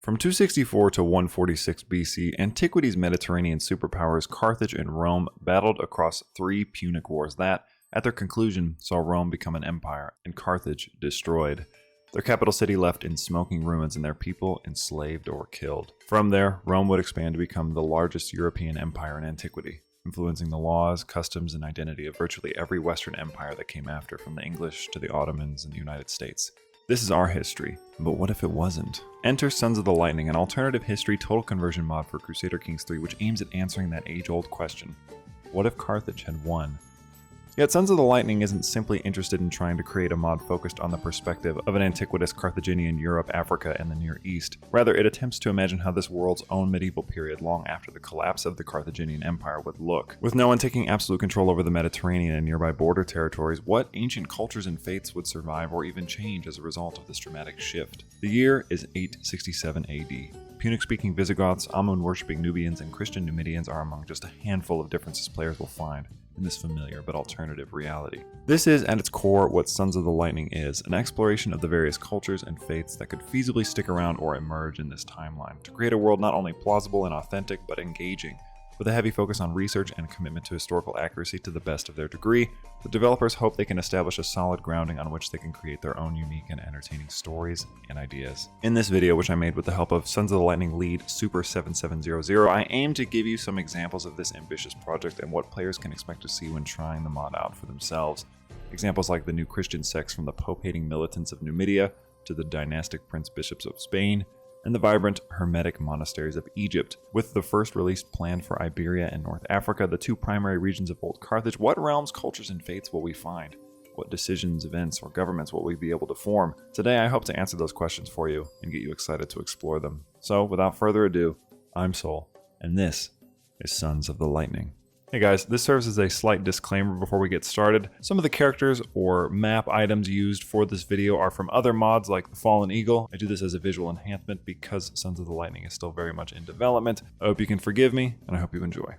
From 264 to 146 BC, Antiquity's Mediterranean superpowers Carthage and Rome battled across 3 Punic Wars that, at their conclusion, saw Rome become an empire and Carthage destroyed. Their capital city left in smoking ruins and their people enslaved or killed. From there, Rome would expand to become the largest European empire in antiquity, influencing the laws, customs, and identity of virtually every Western empire that came after, from the English to the Ottomans and the United States. This is our history, but what if it wasn't? Enter Sons of the Lightning, an alternative history total conversion mod for Crusader Kings 3 which aims at answering that age-old question. What if Carthage had won? Yet Sons of the Lightning isn't simply interested in trying to create a mod focused on the perspective of an antiquitous Carthaginian Europe, Africa, and the Near East. Rather, it attempts to imagine how this world's own medieval period long after the collapse of the Carthaginian Empire would look. With no one taking absolute control over the Mediterranean and nearby border territories, what ancient cultures and faiths would survive or even change as a result of this dramatic shift? The year is 867 AD. Punic-speaking Visigoths, Amun-worshipping Nubians, and Christian Numidians are among just a handful of differences players will find in this familiar but alternative reality. This is, at its core, what Sons of the Lightning is, an exploration of the various cultures and faiths that could feasibly stick around or emerge in this timeline, to create a world not only plausible and authentic, but engaging. With a heavy focus on research and commitment to historical accuracy to the best of their degree, the developers hope they can establish a solid grounding on which they can create their own unique and entertaining stories and ideas. In this video, which I made with the help of Sons of the Lightning lead Super7700, I aim to give you some examples of this ambitious project and what players can expect to see when trying the mod out for themselves. Examples like the new Christian sects from the pope-hating militants of Numidia to the dynastic prince-bishops of Spain, and the vibrant Hermetic monasteries of Egypt. With the first release planned for Iberia and North Africa, the 2 primary regions of old Carthage, what realms, cultures, and faiths will we find? What decisions, events, or governments will we be able to form? Today, I hope to answer those questions for you and get you excited to explore them. So, without further ado, I'm Sol, and this is Sons of the Lightning. Hey guys, this serves as a slight disclaimer before we get started. Some of the characters or map items used for this video are from other mods like the Fallen Eagle. I do this as a visual enhancement because Sons of the Lightning is still very much in development. I hope you can forgive me, and I hope you enjoy.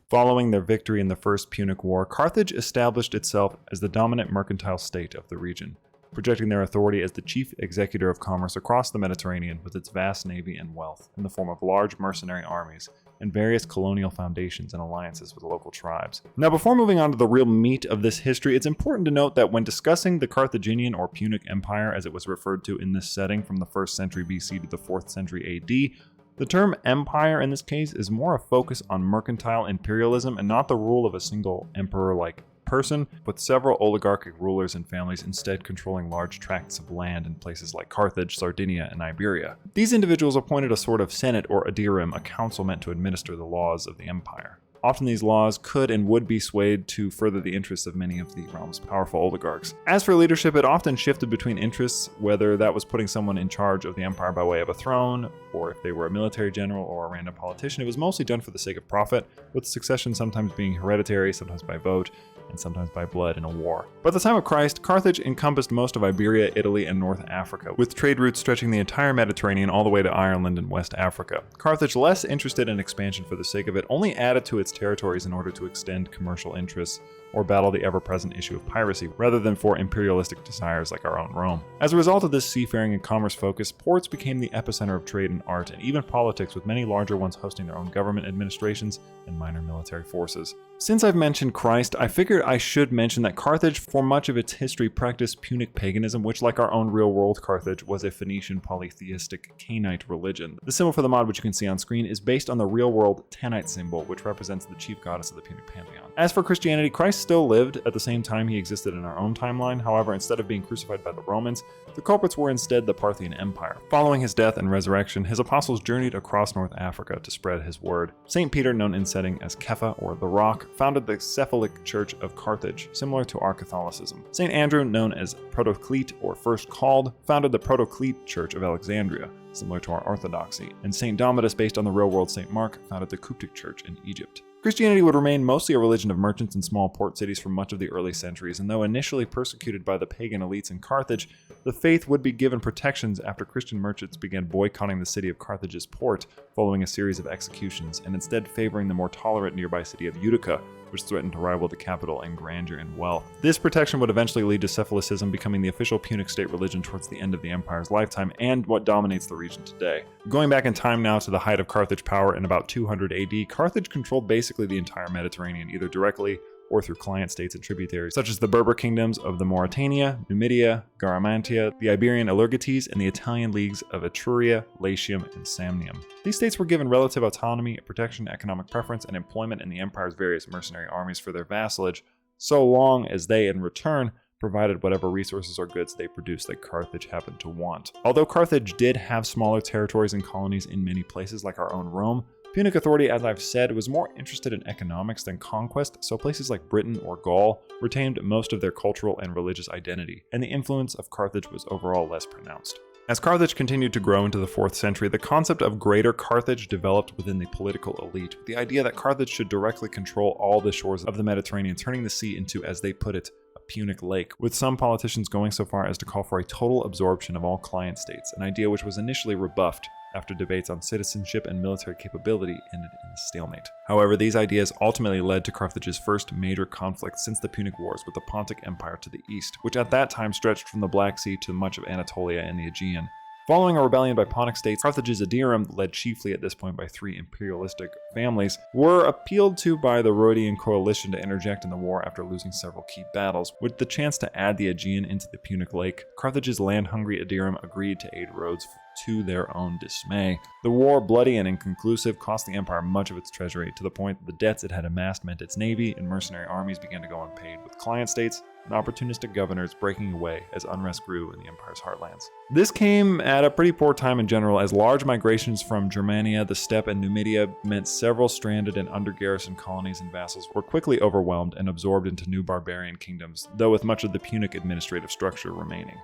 Following their victory in the First Punic War, Carthage established itself as the dominant mercantile state of the region, projecting their authority as the chief executor of commerce across the Mediterranean with its vast navy and wealth in the form of large mercenary armies and various colonial foundations and alliances with local tribes. Now, before moving on to the real meat of this history, it's important to note that when discussing the Carthaginian or Punic Empire, as it was referred to in this setting from the 1st century BC to the 4th century AD, the term empire in this case is more a focus on mercantile imperialism and not the rule of a single emperor-like person, with several oligarchic rulers and families instead controlling large tracts of land in places like Carthage, Sardinia, and Iberia. These individuals appointed a sort of senate or aedirum, a council meant to administer the laws of the empire. Often these laws could and would be swayed to further the interests of many of the realm's powerful oligarchs. As for leadership, it often shifted between interests, whether that was putting someone in charge of the empire by way of a throne, or if they were a military general or a random politician. It was mostly done for the sake of profit, with succession sometimes being hereditary, sometimes by vote, and sometimes by blood in a war. By the time of Christ, Carthage encompassed most of Iberia, Italy, and North Africa, with trade routes stretching the entire Mediterranean all the way to Ireland and West Africa. Carthage, less interested in expansion for the sake of it, only added to its territories in order to extend commercial interests or battle the ever-present issue of piracy, rather than for imperialistic desires like our own Rome. As a result of this seafaring and commerce focus, ports became the epicenter of trade and art, and even politics, with many larger ones hosting their own government administrations and minor military forces. Since I've mentioned Christ, I figured I should mention that Carthage, for much of its history, practiced Punic paganism, which, like our own real-world Carthage, was a Phoenician polytheistic Canaanite religion. The symbol for the mod, which you can see on screen, is based on the real-world Tanite symbol, which represents the chief goddess of the Punic pantheon. As for Christianity, Christ still lived at the same time he existed in our own timeline. However, instead of being crucified by the Romans, the culprits were instead the Parthian Empire. Following his death and resurrection, his apostles journeyed across North Africa to spread his word. St. Peter, known in setting as Kepha or the Rock, founded the Cephalic Church of Carthage, similar to our Catholicism. St. Andrew, known as Protoclete or First Called, founded the Protoclete Church of Alexandria, similar to our Orthodoxy. And St. Domitus, based on the real-world St. Mark, founded the Coptic Church in Egypt. Christianity would remain mostly a religion of merchants in small port cities for much of the early centuries, and though initially persecuted by the pagan elites in Carthage, the faith would be given protections after Christian merchants began boycotting the city of Carthage's port following a series of executions, and instead favoring the more tolerant nearby city of Utica, which threatened to rival the capital in grandeur and wealth. This protection would eventually lead to Cephalicism becoming the official Punic state religion towards the end of the empire's lifetime and what dominates the region today. Going back in time now to the height of Carthage power in about 200 AD, Carthage controlled basically the entire Mediterranean, either directly or through client states and tributaries, such as the Berber kingdoms of the Mauritania, Numidia, Garamantia, the Iberian Alurgates, and the Italian leagues of Etruria, Latium, and Samnium. These states were given relative autonomy, protection, economic preference, and employment in the empire's various mercenary armies for their vassalage, so long as they, in return, provided whatever resources or goods they produced that Carthage happened to want. Although Carthage did have smaller territories and colonies in many places like our own Rome, Punic authority, as I've said, was more interested in economics than conquest, so places like Britain or Gaul retained most of their cultural and religious identity, and the influence of Carthage was overall less pronounced. As Carthage continued to grow into the 4th century, the concept of Greater Carthage developed within the political elite, with the idea that Carthage should directly control all the shores of the Mediterranean, turning the sea into, as they put it, a Punic lake, with some politicians going so far as to call for a total absorption of all client states, an idea which was initially rebuffed after debates on citizenship and military capability ended in a stalemate. However, these ideas ultimately led to Carthage's first major conflict since the Punic Wars with the Pontic Empire to the east, which at that time stretched from the Black Sea to much of Anatolia and the Aegean. Following a rebellion by Punic states, Carthage's Aedirum, led chiefly at this point by 3 imperialistic families, were appealed to by the Rhodian coalition to interject in the war after losing several key battles. With the chance to add the Aegean into the Punic Lake, Carthage's land-hungry Aedirum agreed to aid Rhodes to their own dismay. The war, bloody and inconclusive, cost the empire much of its treasury, to the point that the debts it had amassed meant its navy and mercenary armies began to go unpaid, with client states and opportunistic governors breaking away as unrest grew in the empire's heartlands. This came at a pretty poor time in general, as large migrations from Germania, the steppe, and Numidia meant several stranded and under-garrisoned colonies and vassals were quickly overwhelmed and absorbed into new barbarian kingdoms, though with much of the Punic administrative structure remaining.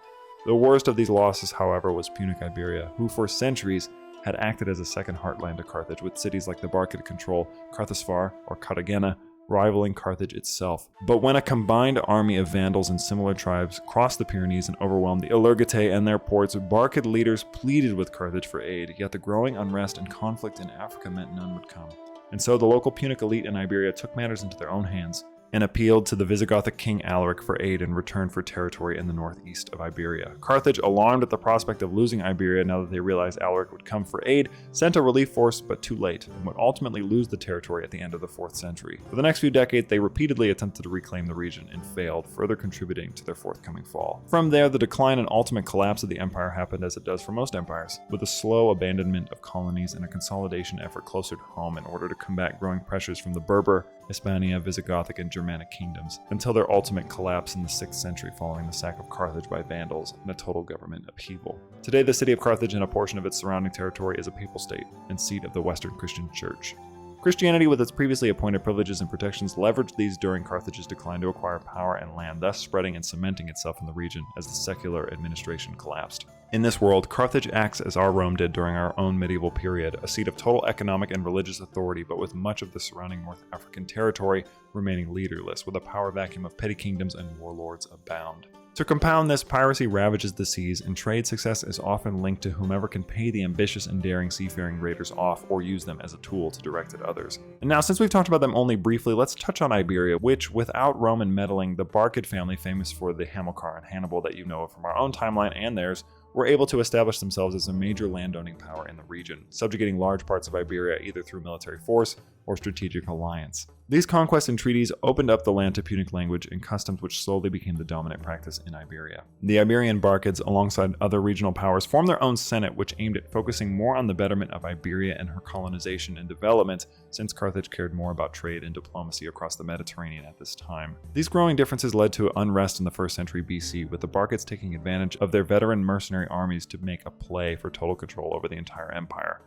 The worst of these losses, however, was Punic Iberia, who for centuries had acted as a second heartland to Carthage, with cities like the Barca control, Carthagena or Cartagena, rivaling Carthage itself. But when a combined army of Vandals and similar tribes crossed the Pyrenees and overwhelmed the Alurgatae and their ports, Barcid leaders pleaded with Carthage for aid, yet the growing unrest and conflict in Africa meant none would come. And so the local Punic elite in Iberia took matters into their own hands and appealed to the Visigothic king Alaric for aid in return for territory in the northeast of Iberia. Carthage, alarmed at the prospect of losing Iberia now that they realized Alaric would come for aid, sent a relief force, but too late, and would ultimately lose the territory at the end of the 4th century. For the next few decades, they repeatedly attempted to reclaim the region and failed, further contributing to their forthcoming fall. From there, the decline and ultimate collapse of the empire happened as it does for most empires, with a slow abandonment of colonies and a consolidation effort closer to home in order to combat growing pressures from the Berber, Hispania, Visigothic, and Germanic kingdoms, until their ultimate collapse in the 6th century following the sack of Carthage by Vandals and a total government upheaval. Today, the city of Carthage and a portion of its surrounding territory is a papal state and seat of the Western Christian Church. Christianity, with its previously appointed privileges and protections, leveraged these during Carthage's decline to acquire power and land, thus spreading and cementing itself in the region as the secular administration collapsed. In this world, Carthage acts as our Rome did during our own medieval period, a seat of total economic and religious authority, but with much of the surrounding North African territory remaining leaderless, with a power vacuum of petty kingdoms and warlords abound. To compound this, piracy ravages the seas, and trade success is often linked to whomever can pay the ambitious and daring seafaring raiders off or use them as a tool to direct at others. And now, since we've talked about them only briefly, let's touch on Iberia, which, without Roman meddling, the Barcid family, famous for the Hamilcar and Hannibal that you know from our own timeline and theirs, were able to establish themselves as a major landowning power in the region, subjugating large parts of Iberia either through military force or strategic alliance. These conquests and treaties opened up the land to Punic language and customs, which slowly became the dominant practice in Iberia. The Iberian Barcids, alongside other regional powers, formed their own senate, which aimed at focusing more on the betterment of Iberia and her colonization and development, since Carthage cared more about trade and diplomacy across the Mediterranean at this time. These growing differences led to unrest in the 1st century BC, with the Barcids taking advantage of their veteran mercenary armies to make a play for total control over the entire empire.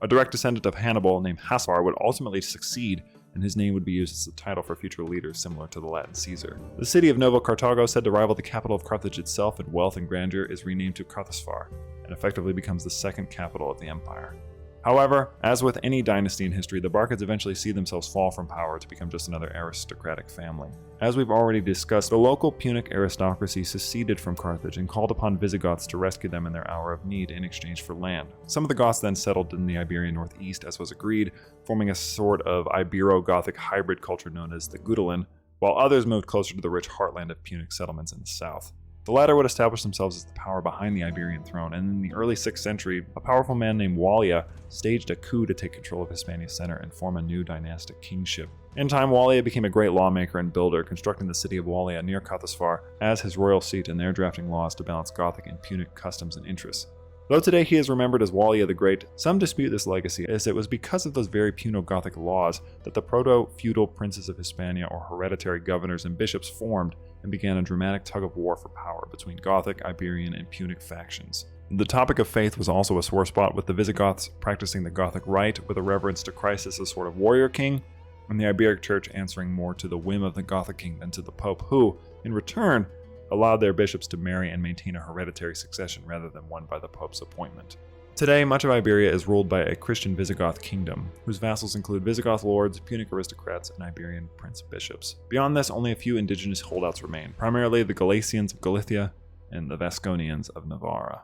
A direct descendant of Hannibal named Hasvar would ultimately succeed, and his name would be used as the title for future leaders similar to the Latin Caesar. The city of Novo Carthago, said to rival the capital of Carthage itself in wealth and grandeur, is renamed to Carthagena and effectively becomes the second capital of the empire. However, as with any dynasty in history, the Barcids eventually see themselves fall from power to become just another aristocratic family. As we've already discussed, the local Punic aristocracy seceded from Carthage and called upon Visigoths to rescue them in their hour of need in exchange for land. Some of the Goths then settled in the Iberian northeast, as was agreed, forming a sort of Ibero-Gothic hybrid culture known as the Gudelin, while others moved closer to the rich heartland of Punic settlements in the south. The latter would establish themselves as the power behind the Iberian throne, and in the early 6th century, a powerful man named Wallia staged a coup to take control of Hispania's center and form a new dynastic kingship. In time, Wallia became a great lawmaker and builder, constructing the city of Wallia near Cathasfar as his royal seat and there drafting laws to balance Gothic and Punic customs and interests. Though today he is remembered as Wallia the Great, some dispute this legacy, as it was because of those very Puno-Gothic laws that the proto-feudal princes of Hispania, or hereditary governors and bishops, formed and began a dramatic tug-of-war for power between Gothic, Iberian, and Punic factions. The topic of faith was also a sore spot, with the Visigoths practicing the Gothic rite with a reverence to Christ as a sort of warrior king, and the Iberic Church answering more to the whim of the Gothic king than to the Pope, who, in return, allowed their bishops to marry and maintain a hereditary succession rather than one by the Pope's appointment. Today, much of Iberia is ruled by a Christian Visigoth kingdom, whose vassals include Visigoth lords, Punic aristocrats, and Iberian prince-bishops. Beyond this, only a few indigenous holdouts remain, primarily the Galicians of Galicia and the Vasconians of Navarra.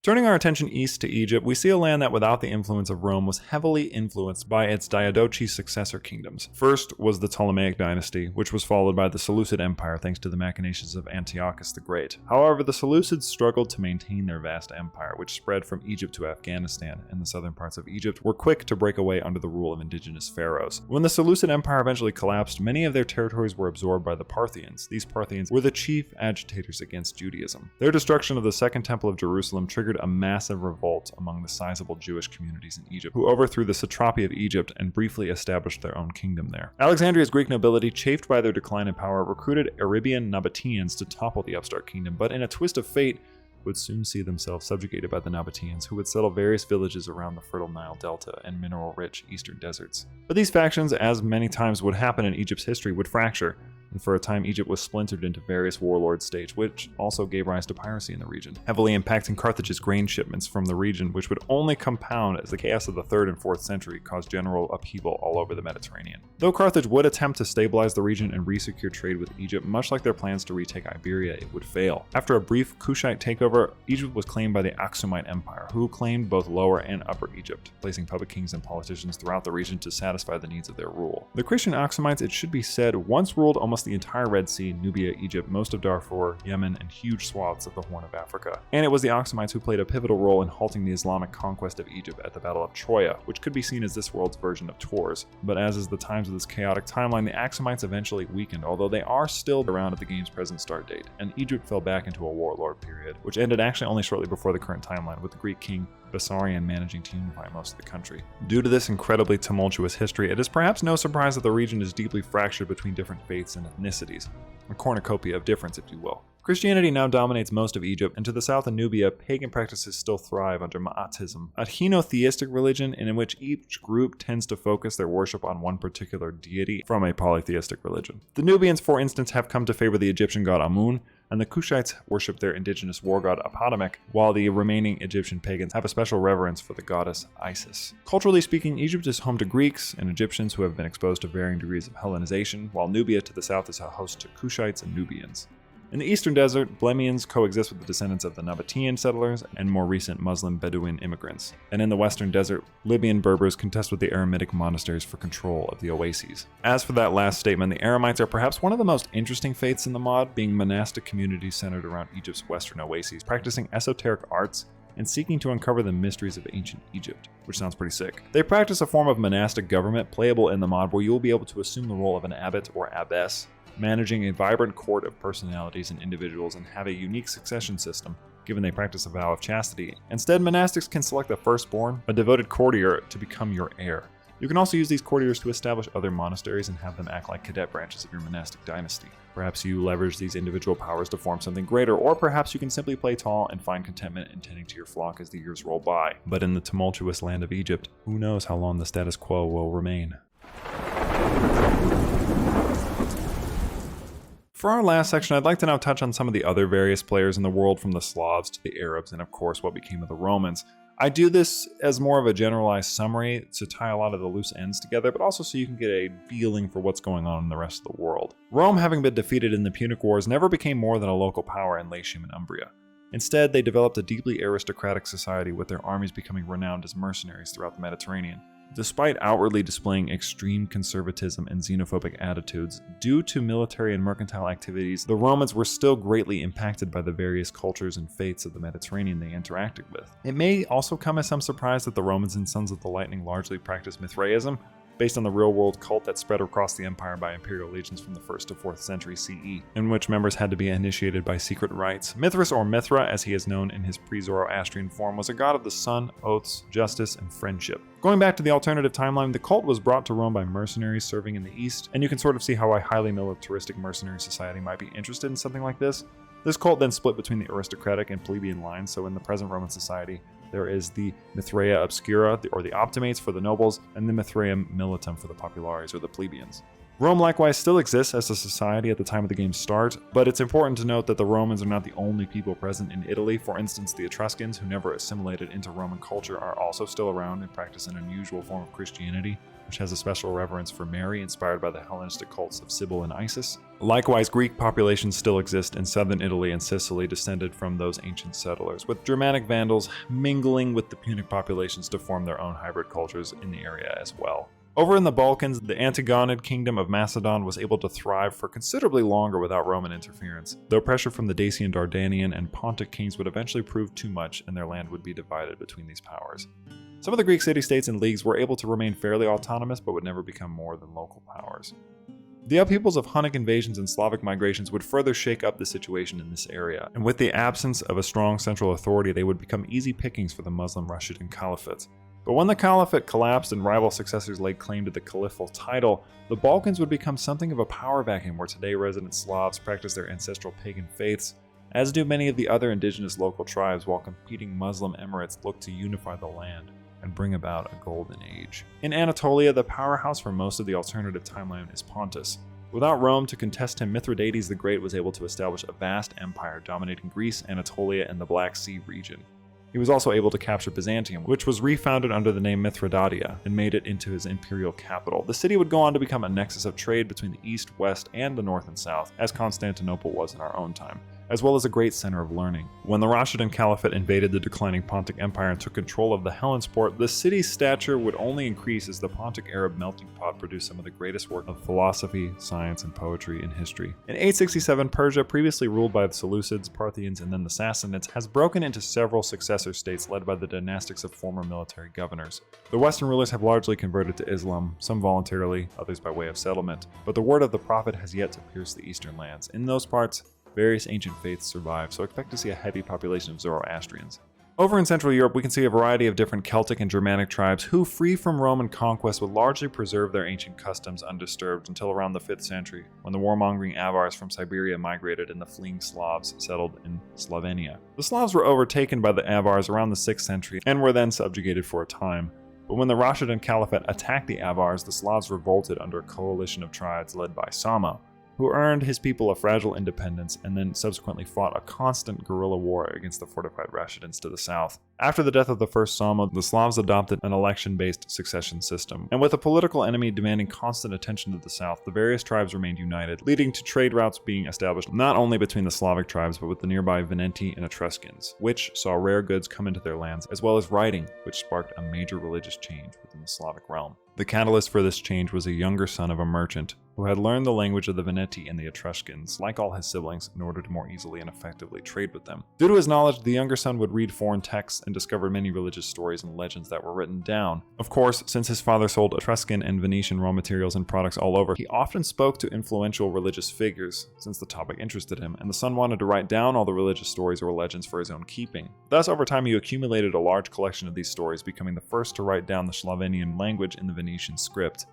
Turning our attention east to Egypt, we see a land that without the influence of Rome was heavily influenced by its Diadochi successor kingdoms. First was the Ptolemaic dynasty, which was followed by the Seleucid Empire thanks to the machinations of Antiochus the Great. However, the Seleucids struggled to maintain their vast empire, which spread from Egypt to Afghanistan, and the southern parts of Egypt were quick to break away under the rule of indigenous pharaohs. When the Seleucid Empire eventually collapsed, many of their territories were absorbed by the Parthians. These Parthians were the chief agitators against Judaism. Their destruction of the Second Temple of Jerusalem triggered a massive revolt among the sizable Jewish communities in Egypt, who overthrew the satrapy of Egypt and briefly established their own kingdom there. Alexandria's Greek nobility, chafed by their decline in power, recruited Arabian Nabateans to topple the upstart kingdom, but in a twist of fate, would soon see themselves subjugated by the Nabateans, who would settle various villages around the fertile Nile Delta and mineral-rich eastern deserts. But these factions, as many times would happen in Egypt's history, would fracture, and for a time Egypt was splintered into various warlord states, which also gave rise to piracy in the region, heavily impacting Carthage's grain shipments from the region, which would only compound as the chaos of the 3rd and 4th century caused general upheaval all over the Mediterranean. Though Carthage would attempt to stabilize the region and re-secure trade with Egypt, much like their plans to retake Iberia, it would fail. After a brief Kushite takeover, Egypt was claimed by the Aksumite Empire, who claimed both Lower and Upper Egypt, placing puppet kings and politicians throughout the region to satisfy the needs of their rule. The Christian Aksumites, it should be said, once ruled almost the entire Red Sea, Nubia, Egypt, most of Darfur, Yemen, and huge swaths of the Horn of Africa. And it was the Aksumites who played a pivotal role in halting the Islamic conquest of Egypt at the Battle of Troya, which could be seen as this world's version of Tours. But as is the times of this chaotic timeline, the Aksumites eventually weakened, although they are still around at the game's present start date, and Egypt fell back into a warlord period, which ended actually only shortly before the current timeline, with the Greek king Bessarion managing to unify most of the country. Due to this incredibly tumultuous history, it is perhaps no surprise that the region is deeply fractured between different faiths and ethnicities, a cornucopia of difference, if you will. Christianity now dominates most of Egypt, and to the south of Nubia, pagan practices still thrive under Ma'atism, a henotheistic religion in which each group tends to focus their worship on one particular deity from a polytheistic religion. The Nubians, for instance, have come to favor the Egyptian god Amun, and the Kushites worship their indigenous war god Apademek, while the remaining Egyptian pagans have a special reverence for the goddess Isis. Culturally speaking, Egypt is home to Greeks and Egyptians who have been exposed to varying degrees of Hellenization, while Nubia to the south is a host to Kushites and Nubians. In the eastern desert, Blemians coexist with the descendants of the Nabatean settlers and more recent Muslim Bedouin immigrants. And in the western desert, Libyan Berbers contest with the Eremitic monasteries for control of the oases. As for that last statement, the Eremites are perhaps one of the most interesting faiths in the mod, being monastic communities centered around Egypt's western oases, practicing esoteric arts and seeking to uncover the mysteries of ancient Egypt, which sounds pretty sick. They practice a form of monastic government playable in the mod where you will be able to assume the role of an abbot or abbess, managing a vibrant court of personalities and individuals, and have a unique succession system, given they practice a vow of chastity. Instead, monastics can select the firstborn, a devoted courtier, to become your heir. You can also use these courtiers to establish other monasteries and have them act like cadet branches of your monastic dynasty. Perhaps you leverage these individual powers to form something greater, or perhaps you can simply play tall and find contentment in tending to your flock as the years roll by. But in the tumultuous land of Egypt, who knows how long the status quo will remain. For our last section, I'd like to now touch on some of the other various players in the world, from the Slavs to the Arabs, and of course what became of the Romans. I do this as more of a generalized summary to tie a lot of the loose ends together, but also so you can get a feeling for what's going on in the rest of the world. Rome, having been defeated in the Punic Wars, never became more than a local power in Latium and Umbria. Instead, they developed a deeply aristocratic society, with their armies becoming renowned as mercenaries throughout the Mediterranean. Despite outwardly displaying extreme conservatism and xenophobic attitudes, due to military and mercantile activities, the Romans were still greatly impacted by the various cultures and faiths of the Mediterranean they interacted with. It may also come as some surprise that the Romans and Sons of the Lightning largely practiced Mithraism, based on the real-world cult that spread across the empire by imperial legions from the 1st to 4th century CE, in which members had to be initiated by secret rites. Mithras, or Mithra, as he is known in his pre-Zoroastrian form, was a god of the sun, oaths, justice, and friendship. Going back to the alternative timeline, the cult was brought to Rome by mercenaries serving in the east, and you can sort of see how a highly militaristic mercenary society might be interested in something like this. This cult then split between the aristocratic and plebeian lines, so in the present Roman society, there is the Mithraea Obscura, or the Optimates for the nobles, and the Mithraeum Militum for the populares, or the plebeians. Rome likewise still exists as a society at the time of the game's start, but it's important to note that the Romans are not the only people present in Italy. For instance, the Etruscans, who never assimilated into Roman culture, are also still around and practice an unusual form of Christianity, which has a special reverence for Mary, inspired by the Hellenistic cults of Cybele and Isis. Likewise, Greek populations still exist in southern Italy and Sicily, descended from those ancient settlers, with Germanic Vandals mingling with the Punic populations to form their own hybrid cultures in the area as well. Over in the Balkans, the Antigonid kingdom of Macedon was able to thrive for considerably longer without Roman interference, though pressure from the Dacian, Dardanian, and Pontic kings would eventually prove too much, and their land would be divided between these powers. Some of the Greek city-states and leagues were able to remain fairly autonomous, but would never become more than local powers. The upheavals of Hunnic invasions and Slavic migrations would further shake up the situation in this area, and with the absence of a strong central authority, they would become easy pickings for the Muslim Rashidun Caliphate. But when the Caliphate collapsed and rival successors laid claim to the caliphal title, the Balkans would become something of a power vacuum where today resident Slavs practice their ancestral pagan faiths, as do many of the other indigenous local tribes, while competing Muslim emirates look to unify the land and bring about a golden age. In Anatolia, the powerhouse for most of the alternative timeline is Pontus. Without Rome to contest him, Mithridates the Great was able to establish a vast empire dominating Greece, Anatolia, and the Black Sea region. He was also able to capture Byzantium, which was refounded under the name Mithridatia, and made it into his imperial capital. The city would go on to become a nexus of trade between the east, west, and the north and south, as Constantinople was in our own time, as well as a great center of learning. When the Rashidun Caliphate invaded the declining Pontic Empire and took control of the Hellesport, the city's stature would only increase as the Pontic Arab melting pot produced some of the greatest work of philosophy, science, and poetry in history. In 867, Persia, previously ruled by the Seleucids, Parthians, and then the Sassanids, has broken into several successor states led by the dynastics of former military governors. The Western rulers have largely converted to Islam, some voluntarily, others by way of settlement, but the word of the Prophet has yet to pierce the eastern lands. In those parts, various ancient faiths survive, so expect to see a heavy population of Zoroastrians. Over in Central Europe, we can see a variety of different Celtic and Germanic tribes who, free from Roman conquest, would largely preserve their ancient customs undisturbed until around the 5th century, when the warmongering Avars from Siberia migrated and the fleeing Slavs settled in Slovenia. The Slavs were overtaken by the Avars around the 6th century and were then subjugated for a time. But when the Rashidun Caliphate attacked the Avars, the Slavs revolted under a coalition of tribes led by Sama, who earned his people a fragile independence and then subsequently fought a constant guerrilla war against the fortified Rashiduns to the south. After the death of the first Sama, the Slavs adopted an election-based succession system, and with a political enemy demanding constant attention to the south, the various tribes remained united, leading to trade routes being established not only between the Slavic tribes but with the nearby Veneti and Etruscans, which saw rare goods come into their lands, as well as writing, which sparked a major religious change within the Slavic realm. The catalyst for this change was a younger son of a merchant, who had learned the language of the Veneti and the Etruscans, like all his siblings, in order to more easily and effectively trade with them. Due to his knowledge, the younger son would read foreign texts and discover many religious stories and legends that were written down. Of course, since his father sold Etruscan and Venetian raw materials and products all over, he often spoke to influential religious figures, since the topic interested him, and the son wanted to write down all the religious stories or legends for his own keeping. Thus, over time, he accumulated a large collection of these stories, becoming the first to write down the Slovenian language in the Venetian script.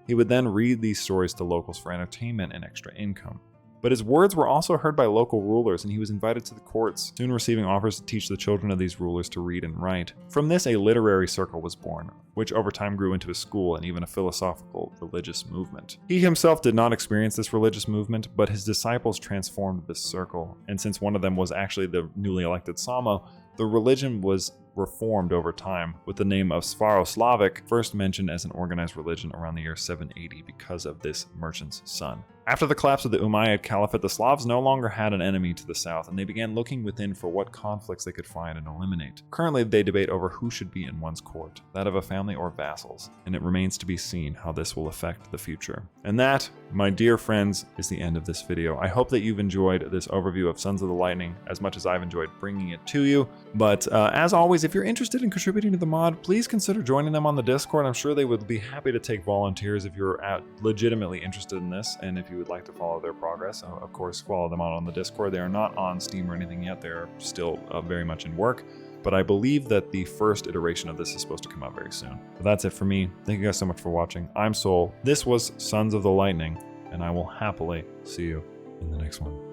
He would then read these stories to locals for entertainment and extra income. But his words were also heard by local rulers, and he was invited to the courts, soon receiving offers to teach the children of these rulers to read and write. From this, a literary circle was born, which over time grew into a school and even a philosophical religious movement. He himself did not experience this religious movement, but his disciples transformed this circle, and since one of them was actually the newly elected Samo, the religion was reformed over time, with the name of Svaroslavic first mentioned as an organized religion around the year 780 because of this merchant's son. After the collapse of the Umayyad Caliphate, the Slavs no longer had an enemy to the south, and they began looking within for what conflicts they could find and eliminate. Currently, they debate over who should be in one's court, that of a family or vassals, and it remains to be seen how this will affect the future. And that, my dear friends, is the end of this video. I hope that you've enjoyed this overview of Sons of the Lightning as much as I've enjoyed bringing it to you. But as always, if you're interested in contributing to the mod, please consider joining them on the Discord. I'm sure they would be happy to take volunteers if you're legitimately interested in this, and if you would like to follow their progress, of course, follow them on the Discord. They are not on Steam or anything yet. They're still very much in work, but I believe that the first iteration of this is supposed to come out very soon. But that's it for me. Thank you guys so much for watching. I'm Soul. This was Sons of the Lightning, and I will happily see you in the next one.